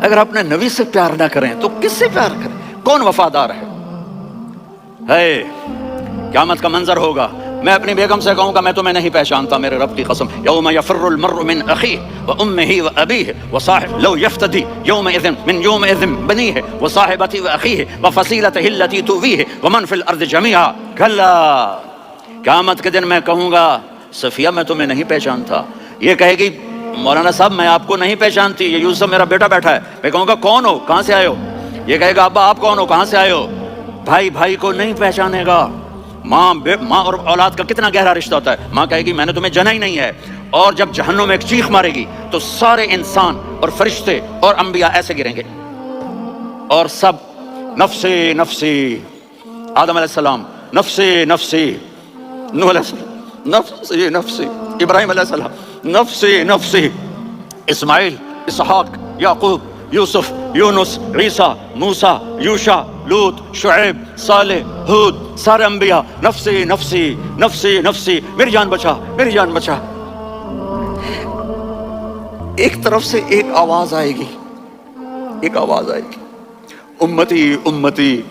اگر اپنے نبی سے پیار نہ کریں تو کس سے پیار کریں؟ کون وفادار ہے؟ قیامت کا منظر ہوگا، میں اپنی بیگم سے کہوں گا میں تمہیں نہیں پہچانتا میرے رب کی قسم، یوم یفر المرء من اخیہ وامہ وابیہ وصاحب لو یفتدی یومئذ من یومئذ بنیہ وصاحبتہ واخیہ وفصیلتہ التی تؤویہ ومن فی الارض جمیعا کلا، قیامت کے دن میں کہوں گا صفیہ میں تمہیں نہیں پہچانتا، یہ کہے گی مولانا صاحب میں آپ کو نہیں پہچانتی، یہ یوسف میرا بیٹا بیٹھا ہے، میں کہوں گا کون ہو، کہاں سے آئے ہو؟ یہ کہے گا ابا آپ کون ہو، کہاں سے آئے ہو؟ بھائی بھائی کو نہیں پہچانے گا۔ ماں اور اولاد کا کتنا گہرا رشتہ ہوتا ہے، ماں کہے گی میں نے تمہیں جنا ہی نہیں ہے، اور جب جہنم میں ایک چیخ مارے گی تو سارے انسان اور فرشتے اور انبیاء ایسے گریں گے اور سب نفسی نفسی، آدم علیہ السلام نفسی نفسی، نوح علیہ السلام نفسی نفسی، ابراہیم علیہ السلام نفسی نفسی، اسماعیل، اسحاق، یعقوب، یوسف، یونس، عیسیٰ، موسیٰ، یوشع، لوط، شعیب، صالح، ہود، سارے انبیاء نفسی نفسی نفسی نفسی، میری جان بچا میری جان بچا۔ ایک طرف سے ایک آواز آئے گی، ایک آواز آئے گی، امتی امتی،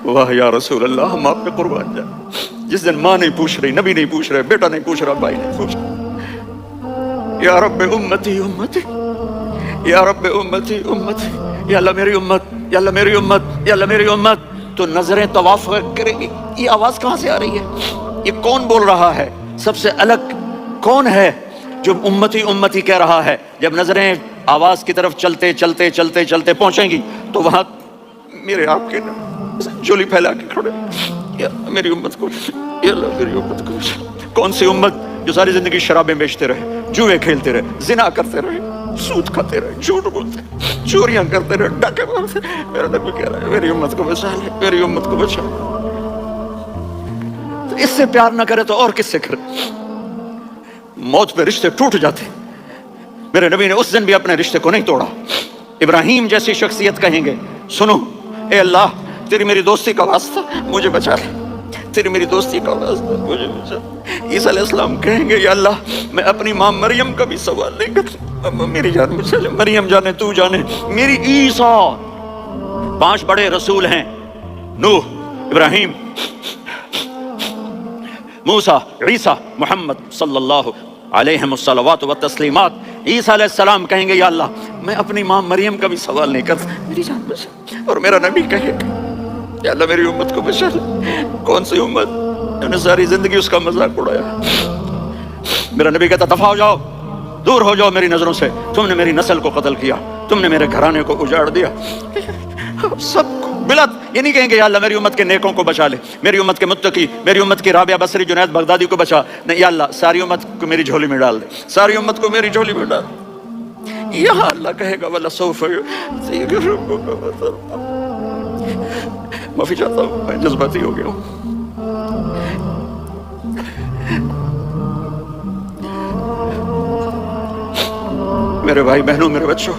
واہ یا رسول اللہ ہم آپ پہ قربان جائیں۔ جس دن ماں نہیں پوچھ رہی، نبی نہیں پوچھ رہے، بیٹا نہیں پوچھ رہا، بھائی نہیں پوچھ رہا، یا رب امتی امتی، یا رب امتی امتی، یا اللہ میری امت، یا اللہ میری امت، یا اللہ میری امت، تو نظریں طواف کرے گی، یہ آواز کہاں سے آ رہی ہے؟ یہ کون بول رہا ہے؟ سب سے الگ کون ہے جو امتی امتی کہہ رہا ہے؟ جب نظریں آواز کی طرف چلتے چلتے چلتے چلتے پہنچیں گی تو وہاں میرے آپ کے جولی پھیلا کے کھڑے، یا اللہ میری امت کو، یا اللہ میری امت کو۔ کون سی امت جو ساری زندگی شرابیں بیچتے رہے، جوئے کھیلتے رہے، زنا کرتے رہے، سود کھاتے رہے، جھوٹ بولتے رہے، چوریاں کرتے رہے، ڈاکے مارتے رہے؟ میرا نبی کہہ رہا ہے میری امت کو بچا لے، میری امت کو بچا لے۔ تو اس سے پیار نہ کرے تو اور کس سے کرے؟ موت پہ رشتے ٹوٹ جاتے، میرے نبی نے اس دن بھی اپنے رشتے کو نہیں توڑا۔ ابراہیم جیسی شخصیت کہیں گے سنو اے اللہ تیری میری دوستی کا واسطہ مجھے بچا لے، تیری میری دوستی کا واسطہ مجھے بچا لے۔ عیسیٰ علیہ السلام کہیں گے یا اللہ میں اپنی ماں مریم کا بھی سوال نہیں کرتا، میری جان بچا لے، مریم جانے تو جانے میری عیسیٰ۔ 5 بڑے رسول ہیں، نوح، ابراہیم، موسیٰ، عیسیٰ، محمد صلی اللہ علیہ الصلوات و تسلیمات۔ عیسیٰ علیہ السلام کہیں گے یا اللہ میں اپنی ماں مریم کا بھی سوال نہیں کرتا، میری جان بچا۔ اور میرا نبی کہے گا یا اللہ میری امت کو بچا لے۔ کون سی امت جنہوں نے ساری زندگی اس کا مذاق اڑایا؟ میرا نبی کہتا دفع ہو جاؤ، دور ہو جاؤ میری نظروں سے، تم نے میری نسل کو قتل کیا، تم نے میرے گھرانے کو اجاڑ دیا۔ سب کو بلت یہ نہیں کہیں گے یا اللہ میری امت کے نیکوں کو بچا لے، میری امت کے متقی، میری امت کی رابعہ بصری، جنید بغدادی کو بچا، نہیں یا اللہ ساری امت کو میری جھولی میں ڈال دے، ساری امت کو میری جھولی میں ڈال دے۔ یہاں اللہ کہے گا وَلَسَوْفَ يُعْطِيكَ رَبُّكَ فَتَرْضَىٰ۔ معافی چاہتا ہوں میں جذباتی ہو گیا ہوں۔ میرے بھائی بہنوں، میرے بچوں،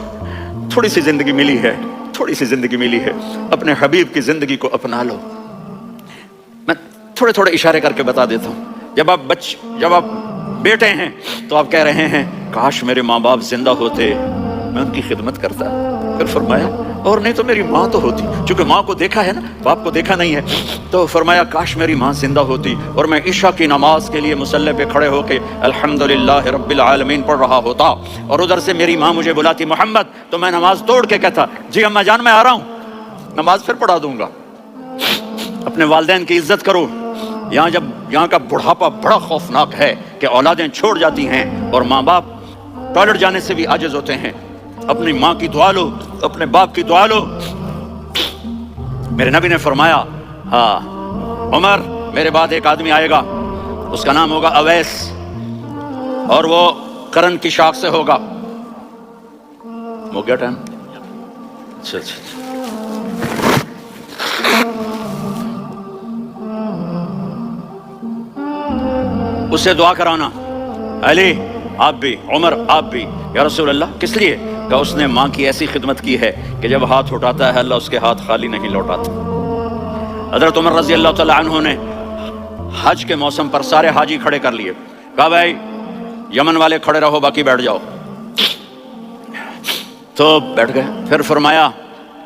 تھوڑی سی زندگی ملی ہے، تھوڑی سی زندگی ملی ہے، اپنے حبیب کی زندگی کو اپنا لو۔ میں تھوڑے تھوڑے اشارے کر کے بتا دیتا ہوں۔ جب آپ بیٹے ہیں تو آپ کہہ رہے ہیں کاش میرے ماں باپ زندہ ہوتے، میں ان کی خدمت کرتا۔ پھر فرمایا اور نہیں تو میری ماں تو ہوتی، چونکہ ماں کو دیکھا ہے نا، باپ کو دیکھا نہیں ہے، تو فرمایا کاش میری ماں زندہ ہوتی اور میں عشاء کی نماز کے لیے مصلی پہ کھڑے ہو کے الحمدللہ رب العالمین پڑھ رہا ہوتا، اور ادھر سے میری ماں مجھے بلاتی محمد، تو میں نماز توڑ کے کہتا جی اماں جان میں آ رہا ہوں، نماز پھر پڑھا دوں گا۔ اپنے والدین کی عزت کرو۔ یہاں کا بڑھاپا بڑا خوفناک ہے کہ اولادیں چھوڑ جاتی ہیں اور ماں باپ ٹوائلٹ جانے سے بھی عاجز ہوتے ہیں۔ اپنی ماں کی دعا لو، اپنے باپ کی دعا لو۔ میرے نبی نے فرمایا ہاں عمر میرے بعد ایک آدمی آئے گا، اس کا نام ہوگا اویس، اور وہ کرن کی شاخ سے ہوگا۔ ہو گیا ٹائم؟ اچھا اسے دعا کرانا، علی آپ بھی، عمر آپ بھی، یا رسول اللہ کس لیے؟ کہ اس نے ماں کی ایسی خدمت کی ہے کہ جب ہاتھ اٹھاتا ہے اللہ اس کے ہاتھ خالی نہیں لوٹاتا۔ حضرت عمر رضی اللہ تعالیٰ عنہ نے حج کے موسم پر سارے حاجی کھڑے کر لیے، کہا بھائی یمن والے کھڑے رہو باقی بیٹھ جاؤ۔ تو بیٹھ گئے. پھر فرمایا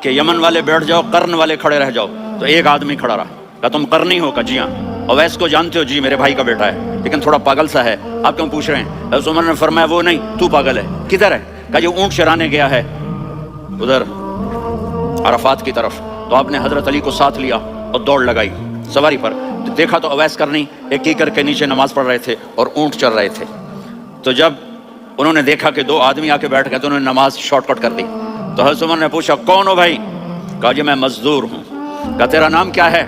کہ یمن والے بیٹھ جاؤ، قرن والے کھڑے رہ جاؤ. تو ایک آدمی کھڑا رہا. کہا تم قرنی ہو؟ کہا جی ہاں. اویس کو جانتے ہو؟ جی میرے بھائی کا بیٹا ہے لیکن تھوڑا پاگل سا ہے، آپ کیوں پوچھ رہے ہیں؟ حضرت عمر نے فرمایا وہ نہیں، تو پاگل ہے. کدھر ہے؟ کہا یہ اونٹ چرانے گیا ہے ادھر عرفات کی طرف. تو آپ نے حضرت علی کو ساتھ لیا اور دوڑ لگائی سواری پر. دیکھا تو اویس کرنی ایک کیکر کے نیچے نماز پڑھ رہے تھے اور اونٹ چر رہے تھے. تو جب انہوں نے دیکھا کہ دو آدمی آ کے بیٹھ گئے تو انہوں نے نماز شارٹ کٹ کر دی. تو حضرت عمر نے پوچھا کون ہو بھائی؟ کہا جی میں مزدور ہوں. کہا تیرا نام کیا ہے؟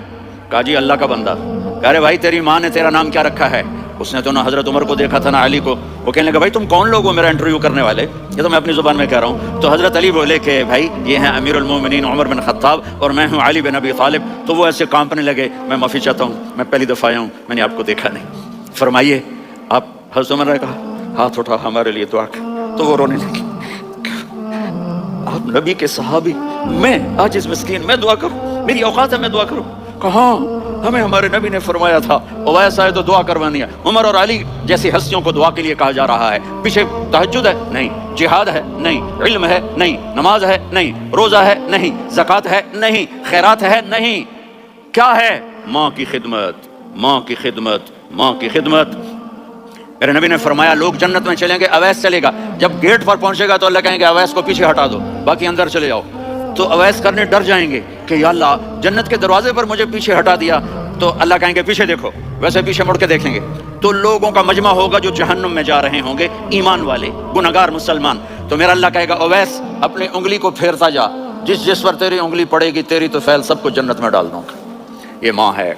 کہا جی اللہ کا بندہ. کہہ رہے بھائی تیری ماں نے تیرا نام کیا رکھا ہے؟ اس نے تو نہ حضرت عمر کو دیکھا تھا نہ علی کو. وہ کہنے لگا بھائی تم کون لوگ ہو میرا انٹرویو کرنے والے؟ یہ تو میں اپنی زبان میں کہہ رہا ہوں. تو حضرت علی بولے کہ بھائی یہ ہیں امیر المومنین عمر بن خطاب اور میں ہوں علی بن ابی طالب. تو وہ ایسے کانپنے لگے. میں معافی چاہتا ہوں، میں پہلی دفعہ آیا ہوں، میں نے آپ کو دیکھا نہیں. فرمائیے آپ. حضرت عمر نے کہا ہاتھ اٹھا ہمارے لیے دعا کر. تو وہ رونے لگی. آپ نبی کے صحابی، میں آج اس مسکین میں دعا کروں؟ میری اوقات ہے میں دعا کروں؟ کہاں ہمیں ہمارے نبی نے فرمایا تھا اویس آئے تو دعا کروانی ہے. عمر اور علی جیسی ہستیوں کو دعا کے لیے کہا جا رہا ہے. پیچھے تہجد ہے نہیں، جہاد ہے نہیں، علم ہے نہیں، نماز ہے نہیں، روزہ ہے نہیں، زکوٰۃ ہے نہیں، خیرات ہے نہیں. کیا ہے؟ ماں کی خدمت، ماں کی خدمت، ماں کی خدمت. میرے نبی نے فرمایا لوگ جنت میں چلیں گے، اویس چلے گا. جب گیٹ پر پہنچے گا تو اللہ کہیں گے اویس کو پیچھے ہٹا دو، باقی اندر چلے جاؤ. تو اویس کرنے ڈر جائیں گے کہ یا اللہ جنت کے دروازے پر مجھے پیچھے ہٹا دیا. تو اللہ کہیں گے پیچھے دیکھو. ویسے پیچھے مڑ کے دیکھیں گے تو لوگوں کا مجمع ہوگا جو جہنم میں جا رہے ہوں گے، ایمان والے، گنہگار مسلمان. تو میرا اللہ کہے گا اویس اپنی انگلی کو پھیرتا جا، جس پر تیری انگلی پڑے گی تیری تو فیل سب کو جنت میں ڈال دوں گا. یہ ماں ہے،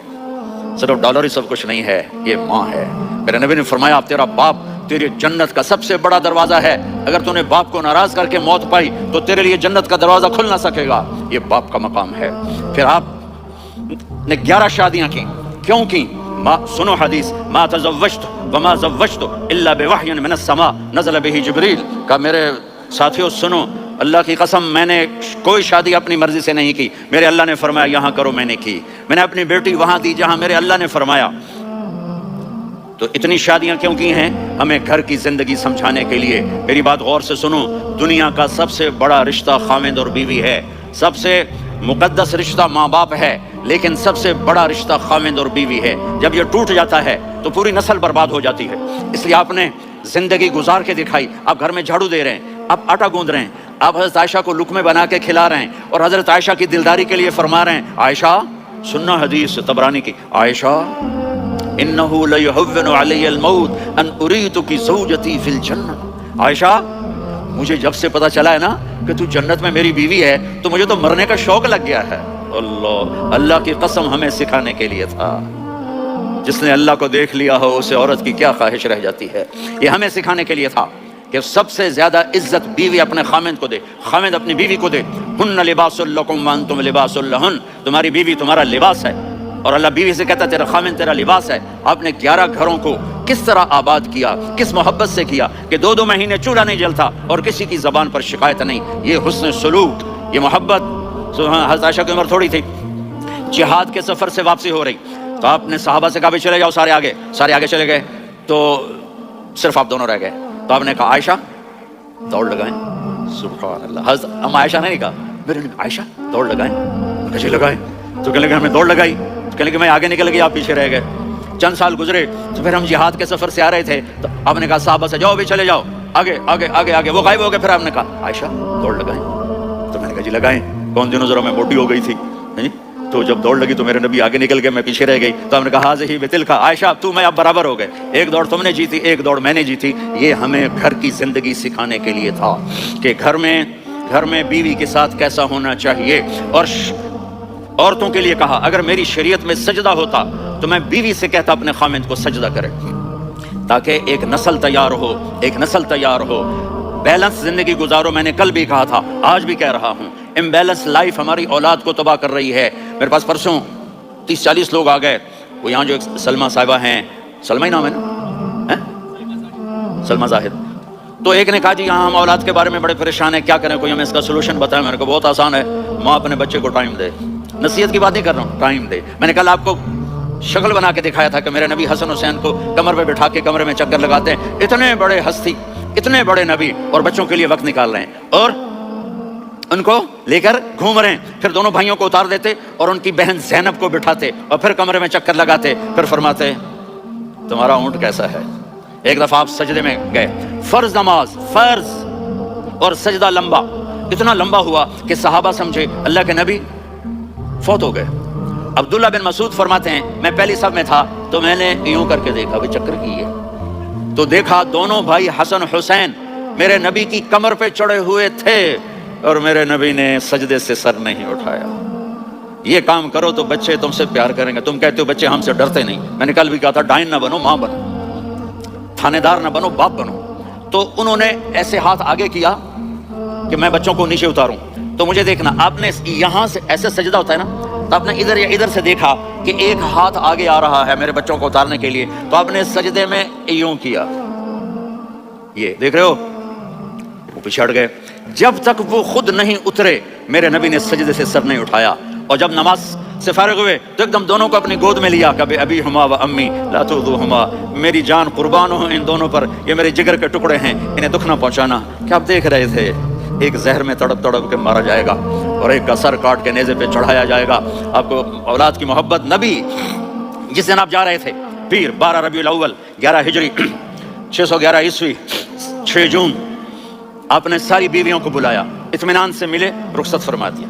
صرف ڈالر ہی سب کچھ نہیں ہے، یہ ماں ہے. میرے نبی نے فرمایا اب تیرا باپ تیری جنت کا سب سے بڑا دروازہ ہے. اگر تو نے باپ کو ناراض کر کے موت پائی تو تیرے لیے جنت کا دروازہ کھل نہ سکے گا. یہ باپ کا مقام ہے. پھر آپ نے 11 شادیاں کی. کیوں کی؟ سنو حدیث، ما تزوجت وما زوجت الا بوحی من السماء نزل به جبریل. کا میرے ساتھیوں سنو، اللہ کی قسم میں نے کوئی شادی اپنی مرضی سے نہیں کی. میرے اللہ نے فرمایا یہاں کرو، میں نے کی. میں نے اپنی بیٹی وہاں دی جہاں میرے اللہ نے فرمایا. تو اتنی شادیاں کیوں کی ہیں؟ ہمیں گھر کی زندگی سمجھانے کے لیے. میری بات غور سے سنو، دنیا کا سب سے بڑا رشتہ خاوند اور بیوی ہے. سب سے مقدس رشتہ ماں باپ ہے، لیکن سب سے بڑا رشتہ خاوند اور بیوی ہے. جب یہ ٹوٹ جاتا ہے تو پوری نسل برباد ہو جاتی ہے. اس لیے آپ نے زندگی گزار کے دکھائی. آپ گھر میں جھاڑو دے رہے ہیں، آپ آٹا گوندھ رہے ہیں، آپ حضرت عائشہ کو لقمے بنا کے کھلا رہے ہیں اور حضرت عائشہ کی دلداری کے لیے فرما رہے ہیں عائشہ، سننا حدیث طبرانی کی، عائشہ انہو لیہون علی الموت ان اریتکی زوجتی فی الجنہ. عائشہ مجھے جب سے پتا چلا ہے نا کہ تو جنت میں میری بیوی ہے تو مجھے تو مرنے کا شوق لگ گیا ہے. اللہ کی قسم ہمیں سکھانے کے لیے تھا. جس نے اللہ کو دیکھ لیا ہو اسے عورت کی کیا خواہش رہ جاتی ہے. یہ ہمیں سکھانے کے لیے تھا کہ سب سے زیادہ عزت بیوی اپنے خامند کو دے، خامند اپنی بیوی کو دے. ہن لباس لکم وانتم لباس لہن. تمہاری بیوی تمہارا لباس ہے. اور اللہ بیوی سے کہتا ہے تیرا خامند تیرا لباس ہے. آپ نے 11 گھروں کو کس طرح آباد کیا، کس محبت سے کیا کہ 2 مہینے چولہا نہیں جلتا اور کسی کی زبان پر شکایت نہیں. یہ حسن سلوک، یہ محبت. حضرت عائشہ کی عمر تھوڑی تھی، جہاد کے سفر سے واپسی ہو رہی تو آپ نے صحابہ سے کہا بھی چلے جاؤ، سارے آگے چلے گئے تو صرف آپ دونوں رہ گئے. تو آپ نے کہا عائشہ دوڑ لگائیں. سبحان اللہ. حضرت ہم عائشہ نے نہیں کہا، میرے نے عائشہ دوڑ لگائیں. کیسے لگائیں؟ تو کہنے لگے ہمیں دوڑ لگائی. تو کہنے لگے میں آگے نکل گیا، آپ پیچھے رہ گئے. چند سال گزرے تو پھر ہم جہاد کے سفر سے آ رہے تھے تو آپ نے کہا صحابہ سے جاؤ بھی چلے جاؤ، آگے. وہ غائب ہو گئے. پھر آپ نے کہا عائشہ دوڑ لگائیں. تو میں نے کہا جی لگائیں. کون دنوں ذرا میں موٹی ہو گئی تھی تو جب دوڑ لگی تو میرے نبی آگے نکل گئے، میں پیچھے رہ گئی. تو ہم نے کہا ہاضی بتلک عائشہ، تو میں اب برابر ہو گئے. ایک دوڑ تم نے جیتی، ایک دوڑ میں نے جیتی. یہ ہمیں گھر کی زندگی سکھانے کے لیے تھا کہ گھر میں بیوی کے ساتھ کیسا ہونا چاہیے. اور عورتوں کے لیے کہا اگر میری شریعت میں سجدہ ہوتا تو میں بیوی سے کہتا اپنے خامند کو سجدہ کرے، تاکہ ایک نسل تیار ہو. بیلنس زندگی گزارو. میں نے کل بھی کہا تھا، آج بھی کہہ رہا ہوں، امبیلنس لائف ہماری اولاد کو تباہ کر رہی ہے. میرے پاس پرسوں 30-40 لوگ آ گئے. وہ یہاں جو ایک سلمہ صاحبہ ہیں، سلمہ ہی نام ہے نا، سلمہ زاہد. تو ایک نے کہا جی یہاں ہم اولاد کے بارے میں بڑے پریشان ہیں، کیا کریں، کوئی ہمیں اس کا سولوشن بتائیں. میں نے کہا بہت آسان ہے، ماں اپنے بچے کو ٹائم دے. نصیحت کی بات نہیں کر رہا ہوں، ٹائم دے. میں نے کل آپ کو شکل بنا کے دکھایا تھا کہ میرے نبی حسن حسین کو کمر پہ بٹھا کے کمرے میں چکر لگاتے ہیں. اتنے بڑے ہستی، اتنے بڑے نبی اور بچوں کے لیے وقت نکال رہے ہیں. اور ان کو لے کر گھوم رہے ہیں. پھر دونوں بھائیوں کو اتار دیتے اور ان کی بہن زینب کو بٹھاتے اور پھر کمرے میں چکر لگاتے. پھر فرماتے تمہارا اونٹ کیسا ہے. ایک دفعہ آپ سجدے میں گئے, فرض نماز, فرض, اور سجدہ لمبا, اتنا لمبا ہوا کہ صحابہ سمجھے اللہ کے نبی فوت ہو گئے. عبداللہ بن مسعود فرماتے ہیں میں پہلی صف میں تھا تو میں نے یوں کر کے دیکھا, بھی چکر کی ہے, تو دیکھا دونوں بھائی حسن حسین میرے نبی کی کمر پہ چڑھے ہوئے تھے اور میرے نبی نے سجدے سے سر نہیں اٹھایا. یہ کام کرو تو بچے تم سے پیار کریں گے. تم کہتے ہو بچے ہم سے ڈرتے نہیں. میں نے کل بھی کہا تھا ڈائن نہ بنو, ماں بنو, تھانے دار نہ بنو, باپ بنو. تو انہوں نے ایسے ہاتھ آگے کیا کہ میں بچوں کو نیچے اتاروں. تو مجھے دیکھنا, آپ نے یہاں سے ایسے سجدہ ہوتا ہے نا, تو آپ نے ادھر یا ادھر سے دیکھا کہ ایک ہاتھ آگے آ رہا ہے میرے بچوں کو اتارنے کے لیے, تو آپ نے سجدے میں یوں کیا, یہ دیکھ رہے ہو, وہ پیچھے ہٹ گئے. جب تک وہ خود نہیں اترے میرے نبی نے سجدے سے سر نہیں اٹھایا. اور جب نماز سے فارغ ہوئے تو ایک دم دونوں کو اپنی گود میں لیا, کبھی ابی ہما و امی لا تؤذوہما, میری جان قربان ہو ان دونوں پر, یہ میرے جگر کے ٹکڑے ہیں, انہیں دکھ نہ پہنچانا. کیا آپ دیکھ رہے تھے, ایک زہر میں تڑپ تڑپ کے مارا جائے گا اور ایک کا سر کاٹ کے نیزے پہ چڑھایا جائے گا. آپ کو اولاد کی محبت. نبی جس دن آپ جا رہے تھے پیر 12 ربیع الاول 11 ہجری 611 عیسوی 6 جون, آپ نے ساری بیویوں کو بلایا, اطمینان سے ملے, رخصت فرما دیا.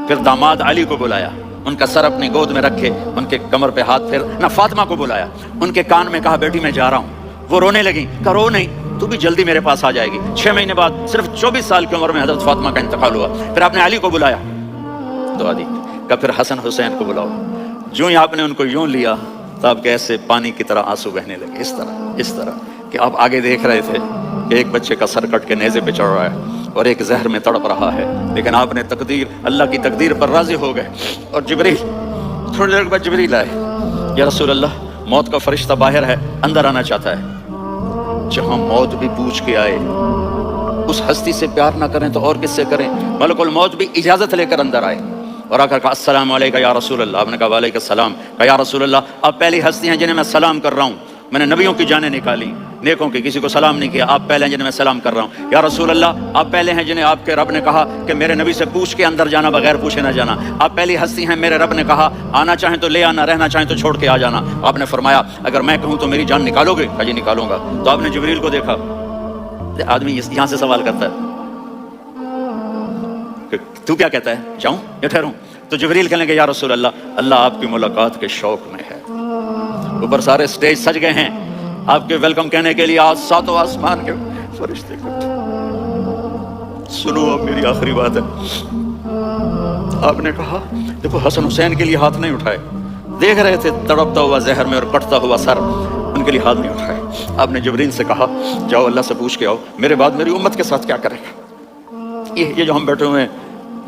پھر داماد علی کو بلایا, ان کا سر اپنی گود میں رکھے, ان کے کمر پہ ہاتھ پھیر. نہ فاطمہ کو بلایا, ان کے کان میں کہا بیٹی میں جا رہا ہوں. وہ رونے لگی, کہا رو نہیں, تو بھی جلدی میرے پاس آ جائے گی. 6 مہینے بعد صرف 24 سال کی عمر میں حضرت فاطمہ کا انتقال ہوا. پھر آپ نے علی کو بلایا, دعا دی, کہا پھر حسن حسین کو بلاؤ. جو ہی آپ نے ان کو یوں لیا تو آپ کے ایسے پانی کی طرح آنسو بہنے لگے, اس طرح کہ آپ آگے دیکھ رہے تھے کہ ایک بچے کا سر کٹ کے نیزے پہ چڑھ رہا ہے اور ایک زہر میں تڑپ رہا ہے, لیکن آپ نے تقدیر, اللہ کی تقدیر پر راضی ہو گئے. اور جبریل, تھوڑی دیر بعد جبریل آئے, یا رسول اللہ موت کا فرشتہ باہر ہے, اندر آنا چاہتا ہے. جہاں موت بھی پوچھ کے آئے, اس ہستی سے پیار نہ کریں تو اور کس سے کریں. ملک الموت بھی اجازت لے کر اندر آئے اور آ کر کہا السلام علیکم یا رسول اللہ. آپ نے کہا وعلیکم السلام. کہا یا رسول اللہ آپ پہلی ہستی ہیں جنہیں میں سلام کر رہا ہوں, میں نے نبیوں کی جانیں نکالی, نیکوں کی, کسی کو سلام نہیں کیا, آپ پہلے ہیں جنہیں میں سلام کر رہا ہوں. یا رسول اللہ آپ پہلے ہیں جنہیں آپ کے رب نے کہا کہ میرے نبی سے پوچھ کے اندر جانا, بغیر پوچھے نہ جانا. آپ پہلی ہستی ہیں, میرے رب نے کہا آنا چاہیں تو لے آنا, رہنا چاہیں تو چھوڑ کے آ جانا. آپ نے فرمایا اگر میں کہوں تو میری جان نکالو گے؟ کہا جی نکالوں گا. تو آپ نے جبریل کو دیکھا, آدمی یہاں سے سوال کرتا ہے کہ تو کیا کہتا ہے, جاؤں یا ٹھہروں؟ تو جبریل کہنے لگے یا رسول اللہ, اللہ آپ کی ملاقات کے شوق میں ہے. اوپر سارے سٹیج سج گئے ہیں آپ کے ویلکم کہنے کے لیے, آج 7 آسمان کے فرشتے اکٹھے. سنو اب میری آخری بات ہے. آپ نے کہا دیکھو حسن حسین کے لیے ہاتھ نہیں اٹھائے, دیکھ رہے تھے تڑپتا ہوا زہر میں اور کٹتا ہوا سر, ان کے لیے ہاتھ نہیں اٹھائے. آپ نے جبریل سے کہا جاؤ اللہ سے پوچھ کے آؤ میرے بعد میری امت کے ساتھ کیا کرے گا. یہ جو ہم بیٹھے ہوئے ہیں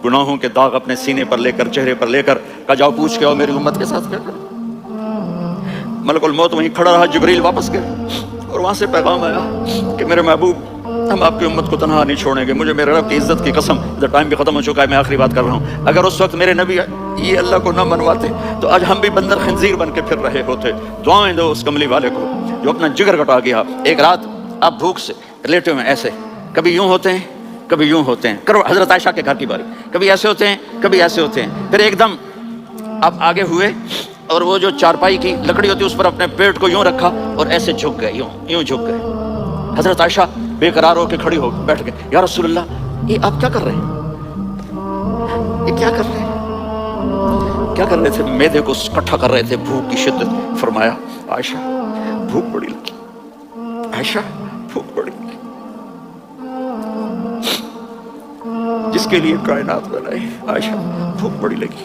گناہوں کے داغ اپنے سینے پر لے کر, چہرے پر لے کر, کہا جاؤ پوچھ کے آؤ میری امت کے ساتھ کیا کرے. ملک الموت وہیں کھڑا رہا, جبریل واپس گئے اور وہاں سے پیغام آیا کہ میرے محبوب ہم آپ کی امت کو تنہا نہیں چھوڑیں گے. مجھے میرے رب کی عزت کی قسم, ٹائم بھی ختم ہو چکا ہے, میں آخری بات کر رہا ہوں, اگر اس وقت میرے نبی یہ اللہ کو نہ منواتے تو آج ہم بھی بندر خنزیر بن کے پھر رہے ہوتے. دعائیں دو اس کملی والے کو جو اپنا جگر کٹا گیا. ایک رات آپ بھوک سے لیٹے ہوئے ایسے, کبھی یوں ہوتے ہیں کبھی یوں ہوتے ہیں. کرو حضرت عائشہ کے گھر کی باری, کبھی ایسے ہوتے ہیں کبھی ایسے ہوتے ہیں. پھر ایک دم آپ آگے ہوئے اور وہ جو چارپائی کی لکڑی ہوتی ہے اس پر اپنے پیٹ کو یوں رکھا اور ایسے جھک گئے, یوں جھک گئے. حضرت عائشہ بے قرار ہو کے کھڑی ہو بیٹھ گئے. یا رسول اللہ یہ آپ کیا کر رہے ہیں, یہ کیا کر رہے ہیں, کیا کر رہے تھے؟ معدے کو اکٹھا کر رہے تھے, بھوک کی شدت. فرمایا عائشہ بھوک بڑی لگی, عائشہ بھوک بڑی لگی, جس کے لیے کائنات بنائی, عائشہ بھوک بڑی لگی.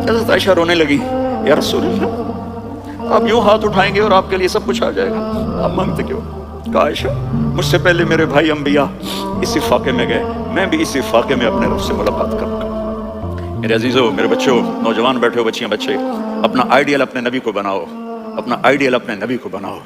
حضرت عائشہ رونے لگی, یا رسول اللہ آپ یوں ہاتھ اٹھائیں گے اور آپ کے لیے سب کچھ آ جائے گا, آپ مانگتے کیوں؟ کہا عائشہ مجھ سے پہلے میرے بھائی انبیاء اسی فاقے میں گئے, میں بھی اسی فاقے میں اپنے رب سے ملاقات کروں گا. میرے عزیزوں, میرے بچوں, نوجوان بیٹھے ہو, بچیاں بچے, اپنا آئیڈیل اپنے نبی کو بناؤ, اپنا آئیڈیل اپنے نبی کو بناؤ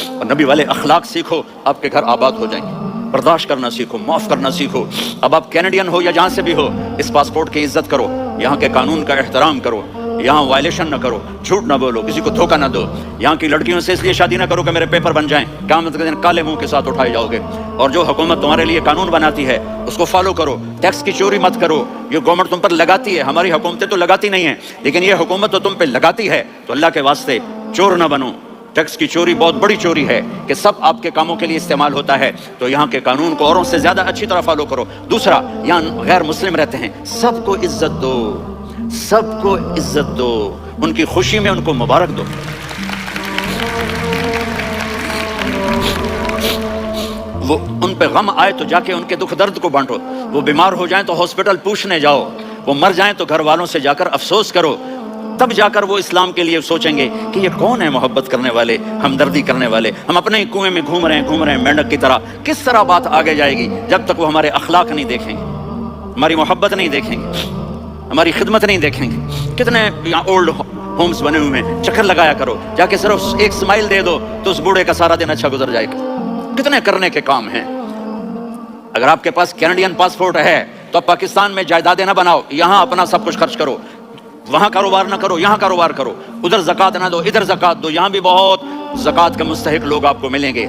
اور نبی والے اخلاق سیکھو, آپ کے گھر آباد ہو جائیں گے. برداشت کرنا سیکھو, معاف کرنا سیکھو. اب آپ کینیڈین ہو یا جہاں سے بھی ہو, اس پاسپورٹ کی عزت کرو, یہاں کے قانون کا احترام کرو. یہاں وائلیشن نہ کرو، جھوٹ نہ بولو، کسی کو دھوکہ نہ دو، یہاں کی لڑکیوں سے اس لیے شادی نہ کرو کہ میرے پیپر بن جائیں، قیامت کے دن کالے منہ کے ساتھ اٹھائے جاؤ گے۔ اور جو حکومت تمہارے لیے قانون بناتی ہے اس کو فالو کرو، ٹیکس کی چوری مت کرو، یہ گورنمنٹ تم پر لگاتی ہے، ہماری حکومتیں تو لگاتی نہیں ہیں لیکن یہ حکومت تو تم پہ لگاتی ہے، تو اللہ کے واسطے چور نہ بنو۔ ٹیکس کی چوری بہت بڑی چوری ہے کہ سب آپ کے کاموں کے لیے استعمال ہوتا ہے، تو یہاں کے قانون کو اوروں سے زیادہ اچھی طرح فالو کرو۔ دوسرا، یہاں غیر مسلم رہتے ہیں، سب کو عزت دو، سب کو عزت دو، ان کی خوشی میں ان کو مبارک دو۔ وہ ان پہ غم آئے تو جا کے ان کے دکھ درد کو بانٹو، وہ بیمار ہو جائیں تو ہاسپٹل پوچھنے جاؤ، وہ مر جائیں تو گھر والوں سے جا کر افسوس کرو، تب جا کر وہ اسلام کے لیے سوچیں گے کہ یہ کون ہے محبت کرنے والے، ہمدردی کرنے والے۔ ہم اپنے ہی کنویں میں گھوم رہے ہیں مینڈک کی طرح، کس طرح بات آگے جائے گی جب تک وہ ہمارے اخلاق نہیں دیکھیں گے، ہماری محبت نہیں دیکھیں گے، ہماری خدمت نہیں دیکھیں گے۔ کتنے یہاں اولڈ ہومز بنے ہوئے ہیں، چکر لگایا کرو، جا کے صرف ایک اسمائل دے دو تو اس بوڑھے کا سارا دن اچھا گزر جائے گا۔ کتنے کرنے کے کام ہیں۔ اگر آپ کے پاس کینیڈین پاسپورٹ ہے تو آپ پاکستان میں جائیدادیں نہ بناؤ، یہاں اپنا سب کچھ خرچ کرو، وہاں کاروبار نہ کرو، یہاں کاروبار کرو، ادھر زکوٰۃ نہ دو، ادھر زکوٰۃ دو، یہاں بھی بہت زکوٰۃ کے مستحق لوگ آپ کو ملیں گے۔